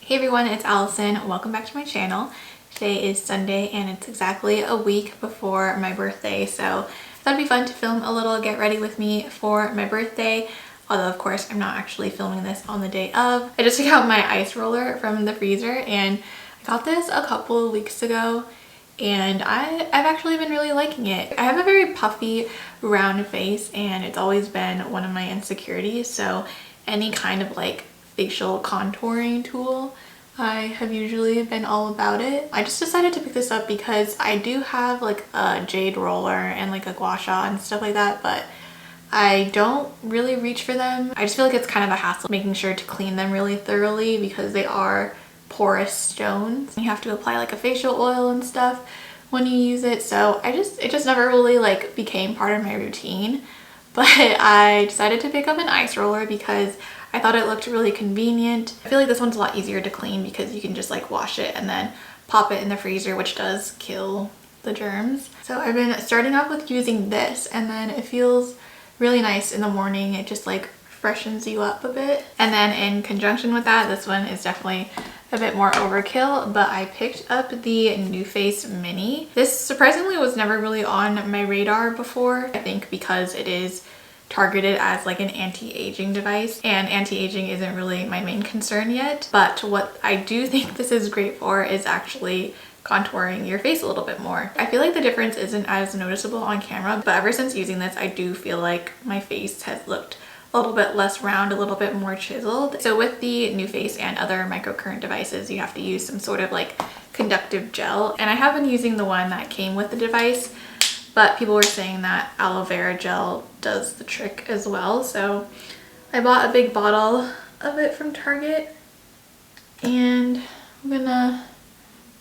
Hey everyone, it's Allison. Welcome back to my channel. Today is Sunday and it's exactly a week before my birthday, so I thought it'd be fun to film a little get ready with me for my birthday. Although of course I'm not actually filming this on the day of. I just took out my ice roller from the freezer and I got this a couple of weeks ago and I've actually been really liking it. I have a very puffy round face and it's always been one of my insecurities, so any kind of like facial contouring tool, I have usually been all about it. I just decided to pick this up because I do have like a jade roller and like a gua sha and stuff like that, but I don't really reach for them. I just feel like it's kind of a hassle making sure to clean them really thoroughly because they are porous stones. You have to apply like a facial oil and stuff when you use it, so it just never really like became part of my routine. But I decided to pick up an ice roller because I thought it looked really convenient. I feel like this one's a lot easier to clean because you can just like wash it and then pop it in the freezer, which does kill the germs. So I've been starting off with using this and then it feels really nice in the morning. It just like freshens you up a bit. And then in conjunction with that, this one is definitely a bit more overkill, but I picked up the NuFACE Mini. This surprisingly was never really on my radar before. I think because it is targeted as like an anti-aging device and anti-aging isn't really my main concern yet, but what I do think this is great for is actually contouring your face a little bit more. I feel like the difference isn't as noticeable on camera, but ever since using this I do feel like my face has looked a little bit less round, a little bit more chiseled. So with the NuFACE and other microcurrent devices you have to use some sort of like conductive gel, and I have been using the one that came with the device, but people were saying that aloe vera gel does the trick as well. So I bought a big bottle of it from Target and I'm gonna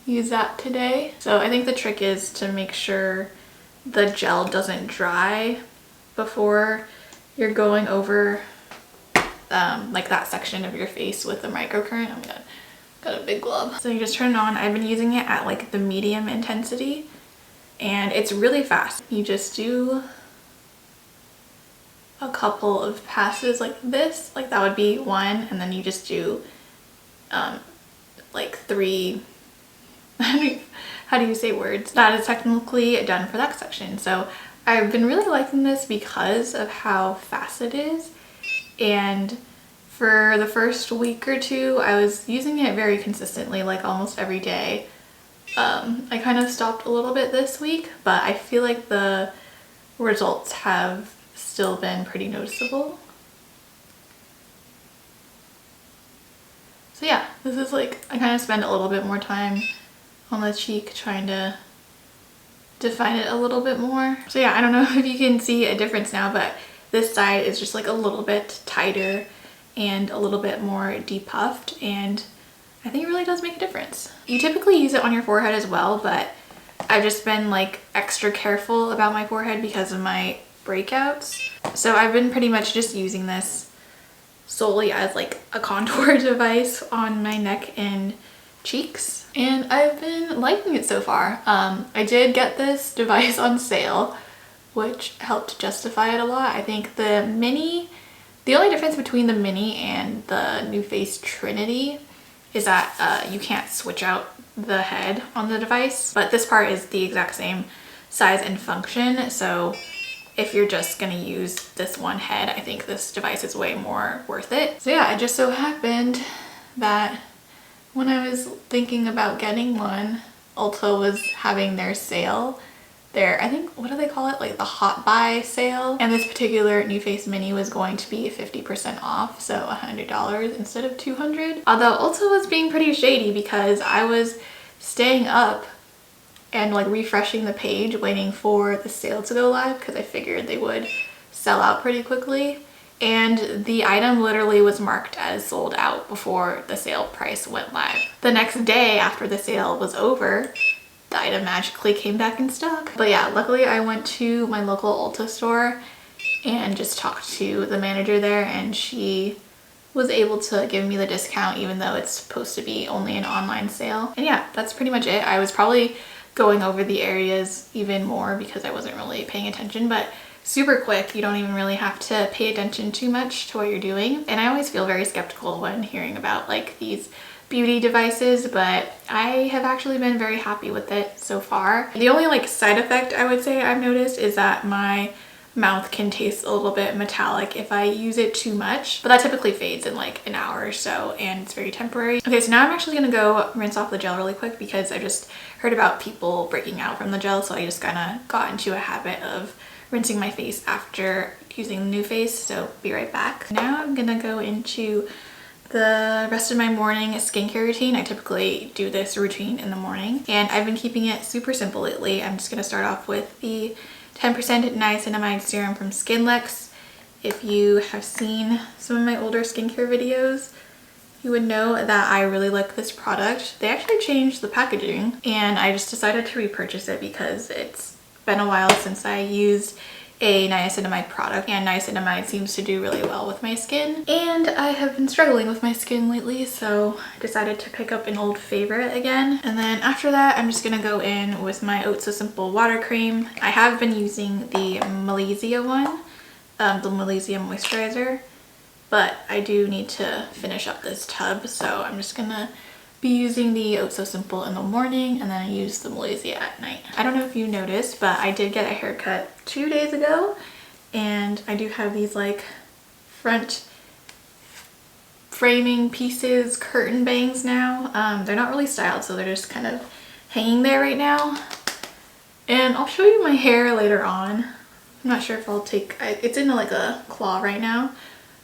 use that today. So I think the trick is to make sure the gel doesn't dry before you're going over like that section of your face with the microcurrent. Oh my god, got a big glove. So you just turn it on. I've been using it at like the medium intensity and it's really fast. You just do a couple of passes like this, like that would be one, and then you just do like three how do you say words? That is technically done for that section. So I've been really liking this because of how fast it is, and for the first week or two I was using it very consistently, like almost every day. I kind of stopped a little bit this week, but I feel like the results have still been pretty noticeable. So yeah, this is like, I kind of spend a little bit more time on the cheek trying to define it a little bit more. So yeah, I don't know if you can see a difference now, but this side is just like a little bit tighter and a little bit more depuffed, and I think it really does make a difference. You typically use it on your forehead as well, but I've just been like extra careful about my forehead because of my breakouts. So I've been pretty much just using this solely as like a contour device on my neck and cheeks, and I've been liking it so far. I did get this device on sale, which helped justify it a lot. I think the only difference between the Mini and the NuFACE Trinity is that you can't switch out the head on the device, but this part is the exact same size and function. So if you're just gonna use this one head, I think this device is way more worth it. So yeah, it just so happened that when I was thinking about getting one, Ulta was having their sale. I think, what do they call it? Like the hot buy sale. And this particular NuFACE Mini was going to be 50% off, so $100 instead of $200. Although Ulta was being pretty shady because I was staying up and like refreshing the page waiting for the sale to go live because I figured they would sell out pretty quickly. And the item literally was marked as sold out before the sale price went live. The next day after the sale was over, the item magically came back in stock. But yeah, luckily I went to my local Ulta store and just talked to the manager there, and she was able to give me the discount even though it's supposed to be only an online sale. And yeah, that's pretty much it. I was probably going over the areas even more because I wasn't really paying attention, but super quick. You don't even really have to pay attention too much to what you're doing. And I always feel very skeptical when hearing about like these beauty devices, but I have actually been very happy with it so far. The only like side effect I would say I've noticed is that my mouth can taste a little bit metallic if I use it too much, but that typically fades in like an hour or so, and it's very temporary. Okay, so now I'm actually gonna go rinse off the gel really quick because I just heard about people breaking out from the gel, so I just kind of got into a habit of rinsing my face after using the NuFACE, so be right back. Now I'm gonna go into the rest of my morning skincare routine. I typically do this routine in the morning, and I've been keeping it super simple lately. I'm just gonna start off with the 10% Niacinamide Serum from Skinlex. If you have seen some of my older skincare videos, you would know that I really like this product. They actually changed the packaging, and I just decided to repurchase it because it's been a while since I used a niacinamide product, and niacinamide seems to do really well with my skin, and I have been struggling with my skin lately, so I decided to pick up an old favorite again. And then after that, I'm just gonna go in with my Oh So Simple water cream. I have been using the Malaysia one, the Malaysia moisturizer, but I do need to finish up this tub, so I'm just gonna be using the Oh So Simple in the morning, and then I use the Malaysia at night. I don't know if you noticed, but I did get a haircut 2 days ago, and I do have these like front framing pieces, curtain bangs now. They're not really styled, so they're just kind of hanging there right now. And I'll show you my hair later on. I'm not sure if I'll take, it's in like a claw right now.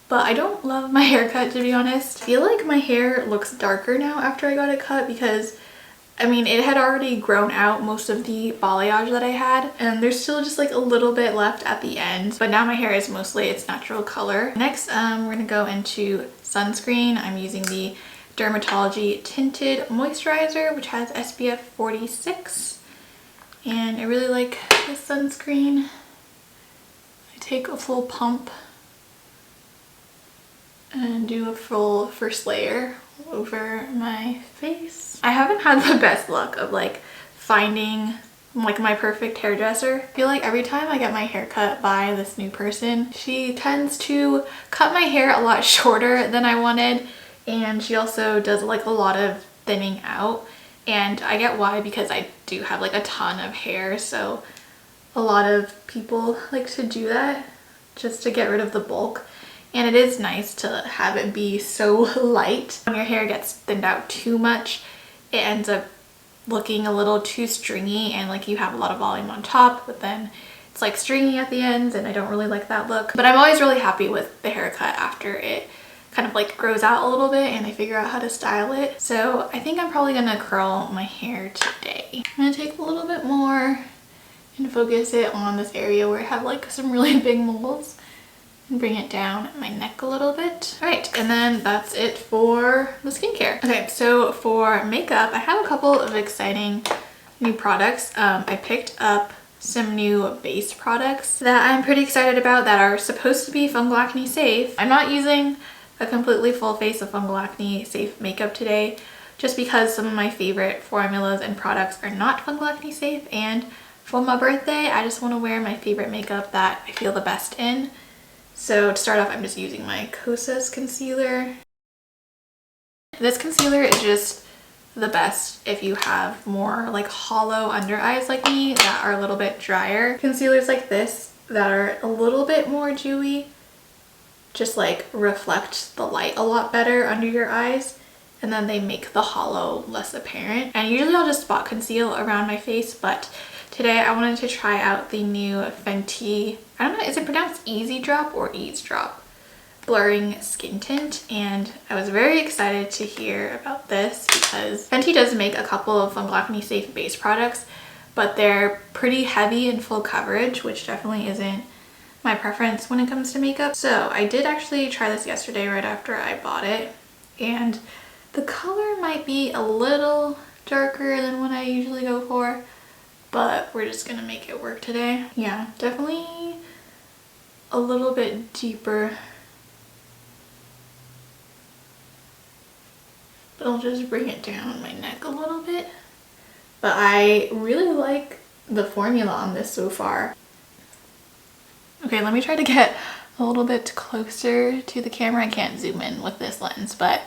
But I don't love my haircut, to be honest. I feel like my hair looks darker now after I got it cut because, I mean, it had already grown out most of the balayage that I had, and there's still just like a little bit left at the end. But now my hair is mostly its natural color. Next, we're gonna go into sunscreen. I'm using the DRMTLGY Tinted Moisturizer, which has SPF 46. And I really like this sunscreen. I take a full pump and do a full first layer over my face. I haven't had the best luck of like finding like my perfect hairdresser. I feel like every time I get my hair cut by this new person, she tends to cut my hair a lot shorter than I wanted, and she also does like a lot of thinning out, and I get why, because I do have like a ton of hair, so a lot of people like to do that just to get rid of the bulk. And it is nice to have it be so light. When your hair gets thinned out too much, it ends up looking a little too stringy, and like you have a lot of volume on top, but then it's like stringy at the ends, and I don't really like that look. But I'm always really happy with the haircut after it kind of like grows out a little bit and I figure out how to style it. So I think I'm probably gonna curl my hair today. I'm gonna take a little bit more and focus it on this area where I have like some really big moles, and bring it down my neck a little bit. All right, and then that's it for the skincare. Okay, so for makeup, I have a couple of exciting new products. I picked up some new base products that I'm pretty excited about that are supposed to be fungal acne safe. I'm not using a completely full face of fungal acne safe makeup today, just because some of my favorite formulas and products are not fungal acne safe, and for my birthday, I just want to wear my favorite makeup that I feel the best in. So to start off, I'm just using my Kosas concealer. This concealer is just the best if you have more like hollow under eyes like me that are a little bit drier. Concealers like this that are a little bit more dewy just like reflect the light a lot better under your eyes, and then they make the hollow less apparent. And usually I'll just spot conceal around my face, but today I wanted to try out the new Fenty, I don't know, is it pronounced Easy Drop or Eaze Drop blurring skin tint, and I was very excited to hear about this because Fenty does make a couple of fungal acne safe base products, but they're pretty heavy and full coverage, which definitely isn't my preference when it comes to makeup. So I did actually try this yesterday right after I bought it, and the color might be a little darker than what I usually go for, but we're just gonna make it work today. Yeah, definitely a little bit deeper. But I'll just bring it down my neck a little bit. But I really like the formula on this so far. Okay, let me try to get a little bit closer to the camera. I can't zoom in with this lens, but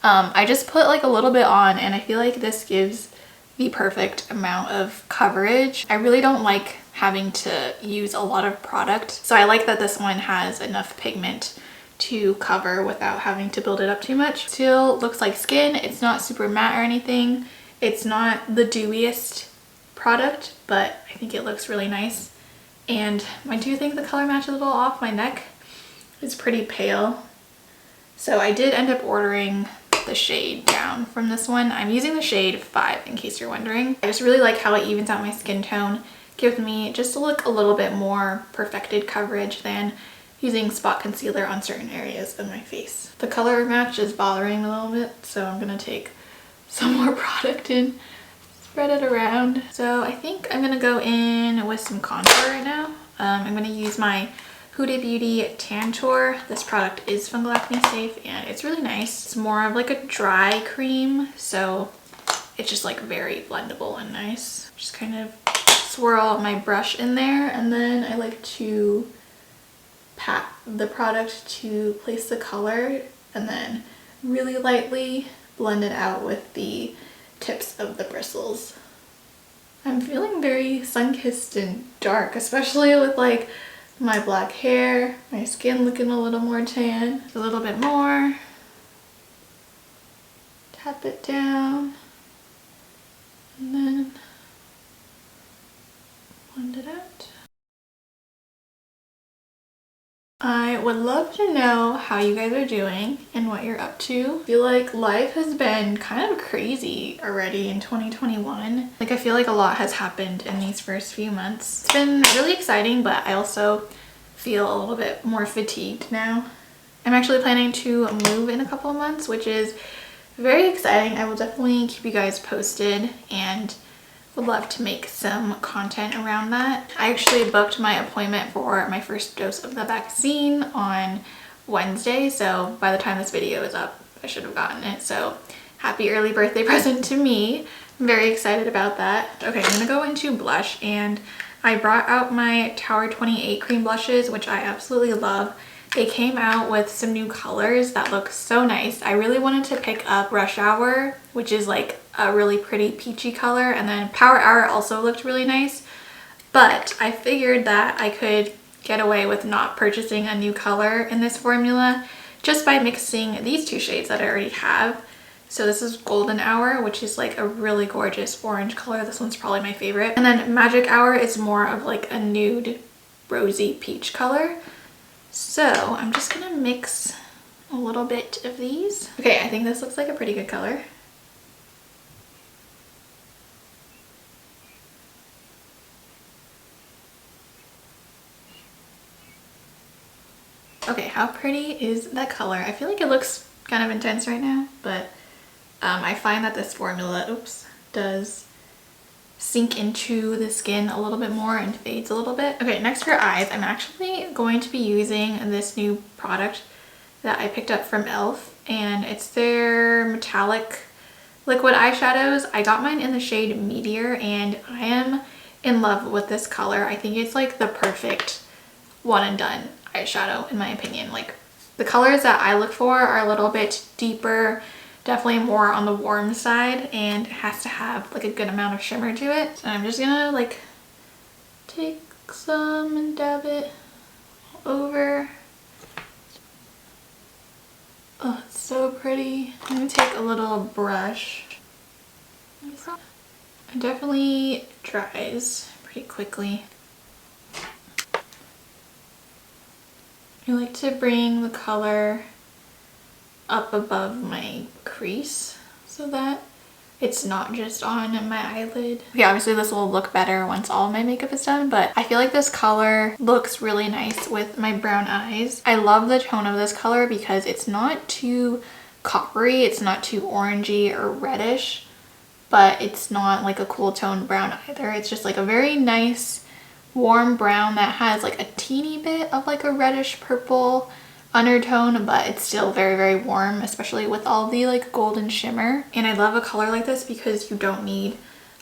I just put like a little bit on and I feel like this gives the perfect amount of coverage. I really don't like having to use a lot of product, so I like that this one has enough pigment to cover without having to build it up too much. Still looks like skin. It's not super matte or anything. It's not the dewiest product, but I think it looks really nice. And I do think the color match a little off. My neck is pretty pale, so I did end up ordering the shade down from this one. I'm using the shade 5 in case you're wondering. I just really like how it evens out my skin tone, gives me just to look a little bit more perfected coverage than using spot concealer on certain areas of my face. The color match is bothering me a little bit, so I'm gonna take some more product in, spread it around. So I think I'm gonna go in with some contour right now. I'm gonna use my Huda Beauty Tantour. This product is fungal acne safe and it's really nice. It's more of like a dry cream, so it's just like very blendable and nice. Just kind of swirl my brush in there, and then I like to pat the product to place the color and then really lightly blend it out with the tips of the bristles. I'm feeling very sun-kissed and dark, especially with like my black hair, my skin looking a little more tan. A little bit more. Tap it down and then blend it out. I would love to know how you guys are doing and what you're up to. I feel like life has been kind of crazy already in 2021. Like I feel like a lot has happened in these first few months. It's been really exciting, but I also feel a little bit more fatigued now. I'm actually planning to move in a couple of months, which is very exciting. I will definitely keep you guys posted and would love to make some content around that. I actually booked my appointment for my first dose of the vaccine on Wednesday, so by the time this video is up, I should have gotten it. So happy early birthday present to me. I'm very excited about that. Okay, I'm gonna go into blush, and I brought out my Tower 28 cream blushes, which I absolutely love. They came out with some new colors that look so nice. I really wanted to pick up Rush Hour, which is like a really pretty peachy color, and then Power Hour also looked really nice, but I figured that I could get away with not purchasing a new color in this formula just by mixing these two shades that I already have. So this is Golden Hour, which is like a really gorgeous orange color. This one's probably my favorite. And then Magic Hour is more of like a nude rosy peach color. So I'm just gonna mix a little bit of these. Okay, I think this looks like a pretty good color. Okay, how pretty is that color? I feel like it looks kind of intense right now, but I find that this formula, does sink into the skin a little bit more and fades a little bit. Okay, next for eyes, I'm actually going to be using this new product that I picked up from e.l.f. and it's their metallic liquid eyeshadows. I got mine in the shade Meteor and I am in love with this color. I think it's like the perfect one and done eyeshadow in my opinion. Like the colors that I look for are a little bit deeper, definitely more on the warm side, and it has to have like a good amount of shimmer to it. So I'm just gonna like take some and dab it all over. Oh, it's so pretty. I'm gonna take a little brush. It definitely dries pretty quickly. I like to bring the color up above my crease so that it's not just on my eyelid. Okay, obviously this will look better once all my makeup is done, but I feel like this color looks really nice with my brown eyes. I love the tone of this color because it's not too coppery, it's not too orangey or reddish, but it's not like a cool tone brown either. It's just like a very nice warm brown that has like a teeny bit of like a reddish purple undertone, but it's still very, very warm, especially with all the like golden shimmer. And I love a color like this because you don't need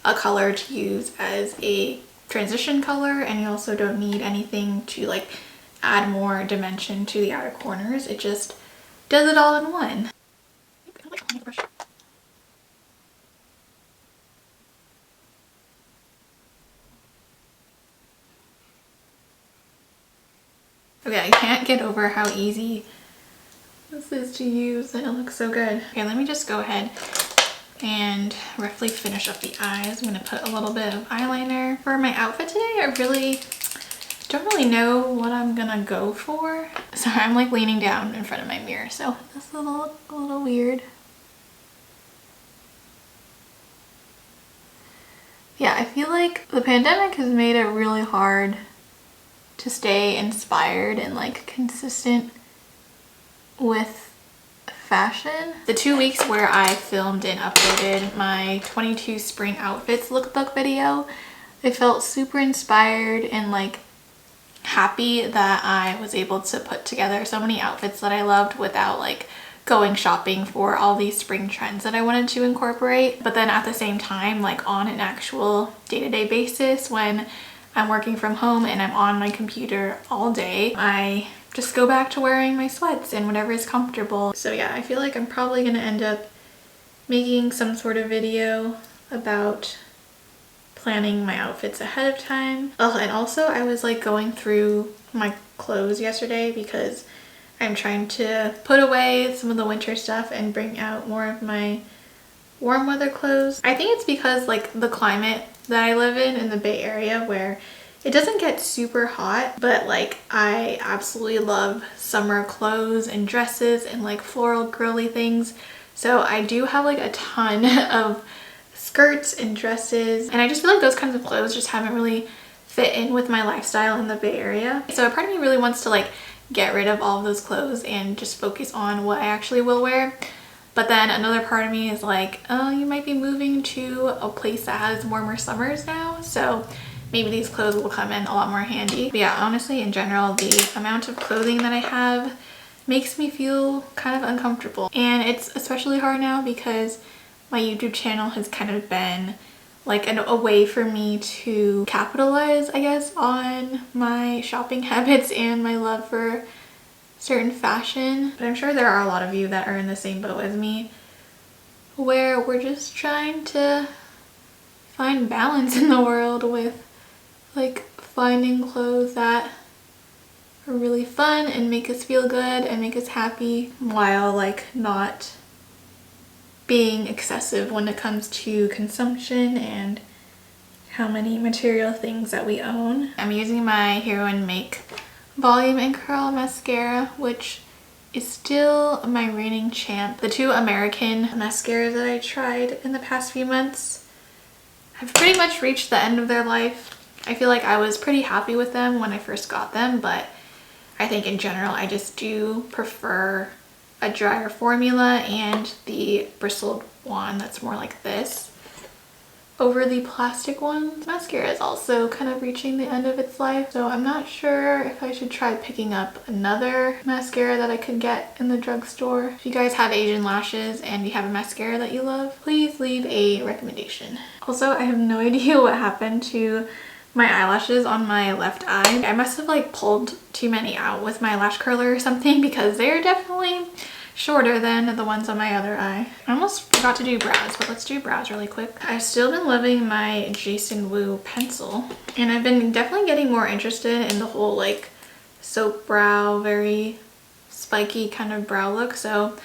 a color to use as a transition color, and you also don't need anything to like add more dimension to the outer corners. It just does it all in one. Okay, I can't get over how easy this is to use and it looks so good. Okay, let me just go ahead and roughly finish up the eyes. I'm gonna put a little bit of eyeliner. For my outfit today, I don't really know what I'm gonna go for. Sorry, I'm like leaning down in front of my mirror, so this will look a little weird. Yeah, I feel like the pandemic has made it really hard to stay inspired and like consistent with fashion. The 2 weeks where I filmed and uploaded my 22 spring outfits lookbook video, I felt super inspired and like happy that I was able to put together so many outfits that I loved without like going shopping for all these spring trends that I wanted to incorporate. But then at the same time, like on an actual day-to-day basis, when I'm working from home and I'm on my computer all day, I just go back to wearing my sweats and whatever is comfortable. So yeah, I feel like I'm probably gonna end up making some sort of video about planning my outfits ahead of time. Oh, and also I was like going through my clothes yesterday because I'm trying to put away some of the winter stuff and bring out more of my warm weather clothes. I think it's because like the climate that I live in the Bay Area, where it doesn't get super hot, but like I absolutely love summer clothes and dresses and like floral girly things. So I do have like a ton of skirts and dresses, and I just feel like those kinds of clothes just haven't really fit in with my lifestyle in the Bay Area. So a part of me really wants to like get rid of all of those clothes and just focus on what I actually will wear. But then another part of me is like, oh, you might be moving to a place that has warmer summers now, so maybe these clothes will come in a lot more handy. But yeah, honestly, in general, the amount of clothing that I have makes me feel kind of uncomfortable. And it's especially hard now because my YouTube channel has kind of been like a way for me to capitalize, I guess, on my shopping habits and my love for certain fashion. But I'm sure there are a lot of you that are in the same boat as me, where we're just trying to find balance in the world with like finding clothes that are really fun and make us feel good and make us happy, while like not being excessive when it comes to consumption and how many material things that we own. I'm using my Heroine Make Volume and Curl Mascara, which is still my reigning champ. The two American mascaras that I tried in the past few months have pretty much reached the end of their life. I feel like I was pretty happy with them when I first got them, but I think in general I just do prefer a drier formula and the bristled wand that's more like this over the plastic one. Mascara is also kind of reaching the end of its life, so I'm not sure if I should try picking up another mascara that I could get in the drugstore. If you guys have Asian lashes and you have a mascara that you love, please leave a recommendation. Also, I have no idea what happened to my eyelashes on my left eye. I must have like pulled too many out with my lash curler or something, because they're definitely shorter than the ones on my other eye. I almost forgot to do brows, but let's do brows really quick. I've still been loving my Dyson Wu pencil, and I've been definitely getting more interested in the whole like soap brow, very spiky kind of brow look. So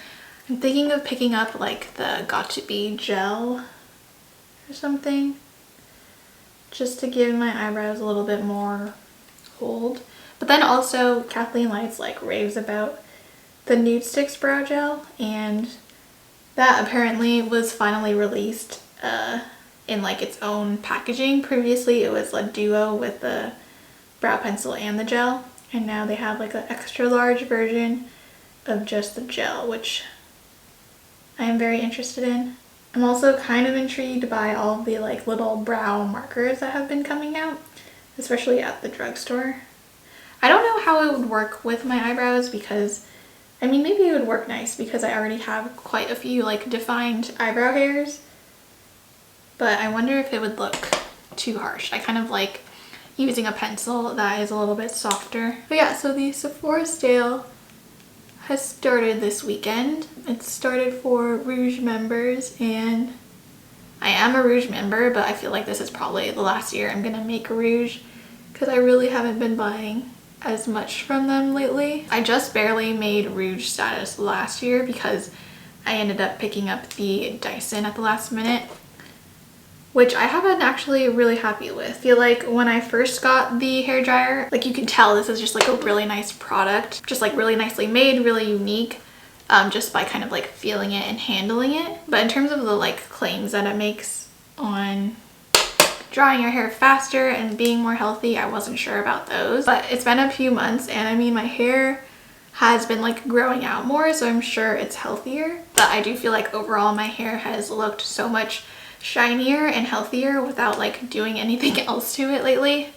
I'm thinking of picking up like the Got To Be gel or something, just to give my eyebrows a little bit more hold. But then also Kathleen Lights like raves about the Nude Sticks brow gel, and that apparently was finally released in like its own packaging. Previously it was a duo with the brow pencil and the gel, and now they have like an extra large version of just the gel, which I am very interested in. I'm also kind of intrigued by all the like little brow markers that have been coming out, especially at the drugstore. I don't know how it would work with my eyebrows, because I mean, maybe it would work nice because I already have quite a few like defined eyebrow hairs, but I wonder if it would look too harsh. I kind of like using a pencil that is a little bit softer. But yeah, so the Sephora Stale has started this weekend. It started for Rouge members, and I am a Rouge member, but I feel like this is probably the last year I'm gonna make Rouge because I really haven't been buying as much from them lately. I just barely made Rouge status last year because I ended up picking up the Dyson at the last minute, which I have been actually really happy with. I feel like when I first got the hairdryer, like you can tell this is just like a really nice product, just like really nicely made, really unique, just by kind of like feeling it and handling it. But in terms of the like claims that it makes on drying your hair faster and being more healthy, I wasn't sure about those. But it's been a few months, and I mean my hair has been like growing out more, so I'm sure it's healthier. But I do feel like overall my hair has looked so much shinier and healthier without like doing anything else to it lately.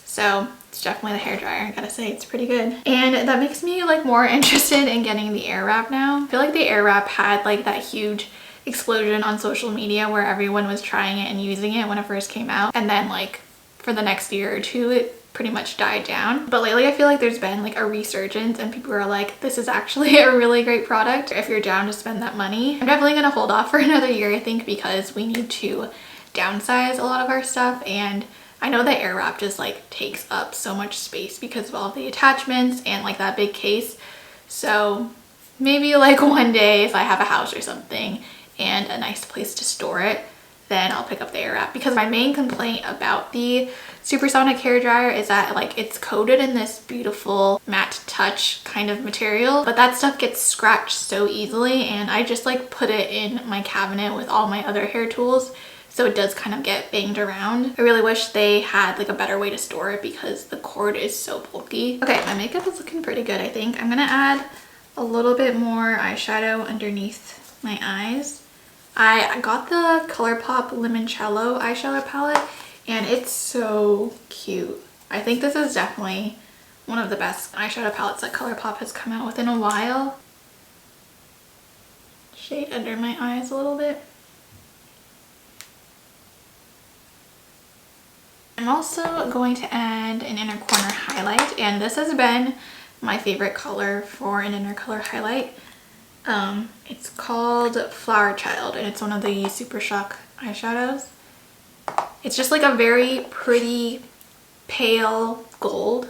So it's definitely the hairdryer. I gotta say, it's pretty good. And that makes me like more interested in getting the Airwrap now. I feel like the Airwrap had like that huge explosion on social media where everyone was trying it and using it when it first came out, and then like for the next year or two it pretty much died down. But lately I feel like there's been like a resurgence, and people are like, this is actually a really great product if you're down to spend that money. I'm definitely gonna hold off for another year, I think, because we need to downsize a lot of our stuff, and I know that Airwrap just like takes up so much space because of all the attachments and like that big case. So maybe like one day if I have a house or something and a nice place to store it, then I'll pick up the Airwrap. Because my main complaint about the Supersonic hairdryer is that like it's coated in this beautiful matte touch kind of material, but that stuff gets scratched so easily, and I just like put it in my cabinet with all my other hair tools, so it does kind of get banged around. I really wish they had like a better way to store it because the cord is so bulky. Okay, my makeup is looking pretty good, I think. I'm gonna add a little bit more eyeshadow underneath my eyes. I got the ColourPop Limoncello eyeshadow palette, and it's so cute. I think this is definitely one of the best eyeshadow palettes that ColourPop has come out with in a while. Shade under my eyes a little bit. I'm also going to add an inner corner highlight, and this has been my favorite color for an inner color highlight. It's called Flower Child, and it's one of the Super Shock eyeshadows. It's just like a very pretty pale gold.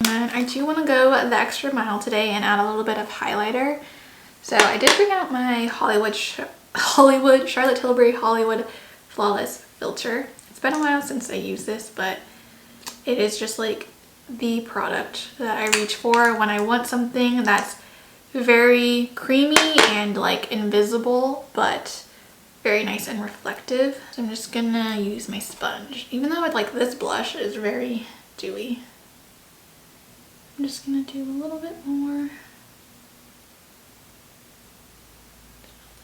And I do want to go the extra mile today and add a little bit of highlighter. So I did bring out my Charlotte Tilbury Hollywood Flawless Filter. It's been a while since I used this, but it is just like the product that I reach for when I want something that's very creamy and like invisible, but very nice and reflective. So I'm just gonna use my sponge, even though like this blush is very dewy. I'm just gonna do a little bit more.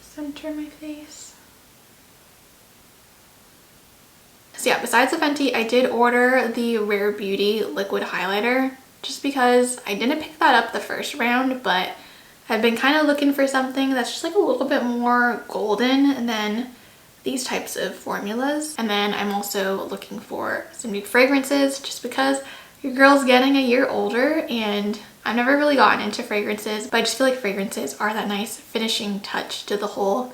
Center my face. So yeah, besides the Fenty, I did order the Rare Beauty liquid highlighter just because I didn't pick that up the first round, but I've been kind of looking for something that's just like a little bit more golden than these types of formulas. And then I'm also looking for some new fragrances just because your girl's getting a year older, and I've never really gotten into fragrances, but I just feel like fragrances are that nice finishing touch to the whole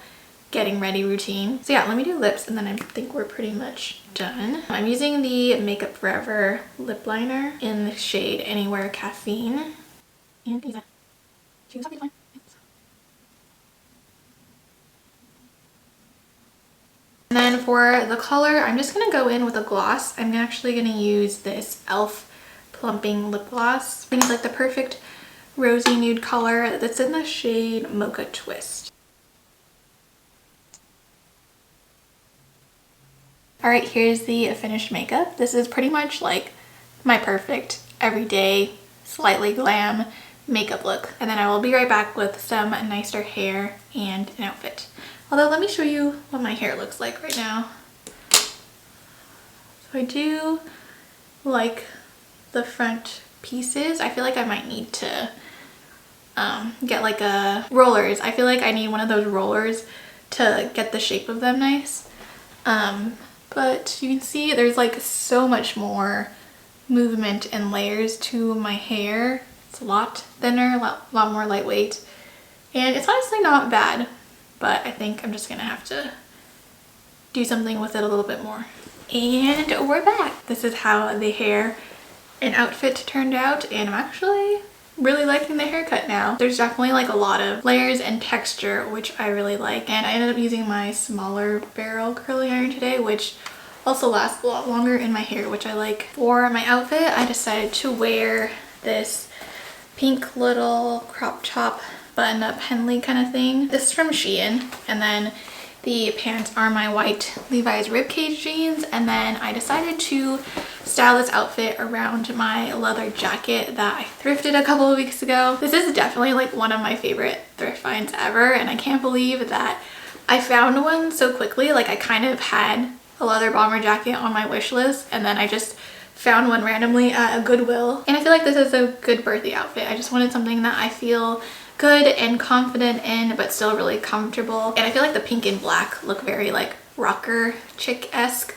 getting ready routine. So yeah, let me do lips and then I think we're pretty much done. I'm using the Makeup Forever lip liner in the shade Anywhere Caffeine. And Eaze. And then for the color, I'm just gonna go in with a gloss. I'm actually gonna use this e.l.f. Plumping lip gloss. I think it's like the perfect rosy nude color that's in the shade Mocha Twist. Alright, here's the finished makeup. This is pretty much like my perfect everyday, slightly glam makeup look. And then I will be right back with some nicer hair and an outfit. Although let me show you what my hair looks like right now. So I do like the front pieces. I feel like I might need to get like a rollers. I feel like I need one of those rollers to get the shape of them nice. But you can see there's like so much more movement and layers to my hair. It's a lot thinner, a lot more lightweight, and it's honestly not bad, but I think I'm just gonna have to do something with it a little bit more. And we're back. This is how the hair and outfit turned out, and I'm actually really liking the haircut now. There's definitely like a lot of layers and texture, which I really like, and I ended up using my smaller barrel curling iron today, which also lasts a lot longer in my hair, which I like. For my outfit, I decided to wear this pink little crop top button-up Henley kind of thing. This is from Shein, and then the pants are my white Levi's Ribcage jeans, and then I decided to style this outfit around my leather jacket that I thrifted a couple of weeks ago. This is definitely like one of my favorite thrift finds ever, and I can't believe that I found one so quickly. Like, I kind of had a leather bomber jacket on my wish list, and then I just found one randomly at a Goodwill, and I feel like this is a good birthday outfit. I just wanted something that I feel good and confident in, but still really comfortable. And I feel like the pink and black look very like rocker chick-esque,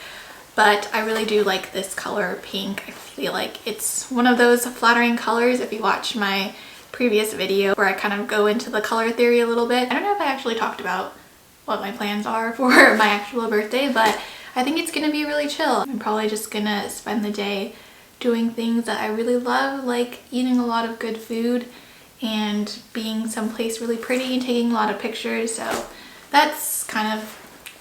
but I really do like this color pink. I feel like it's one of those flattering colors. If you watch my previous video where I kind of go into the color theory a little bit, I don't know if I actually talked about what my plans are for my actual birthday, but I think it's gonna be really chill. I'm probably just gonna spend the day doing things that I really love, like eating a lot of good food and being someplace really pretty and taking a lot of pictures. So that's kind of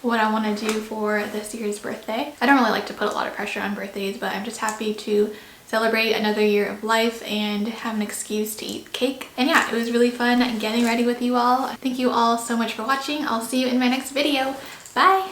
what I want to do for this year's birthday. I don't really like to put a lot of pressure on birthdays, but I'm just happy to celebrate another year of life and have an excuse to eat cake. And yeah, it was really fun getting ready with you all. Thank you all so much for watching. I'll see you in my next video. Bye!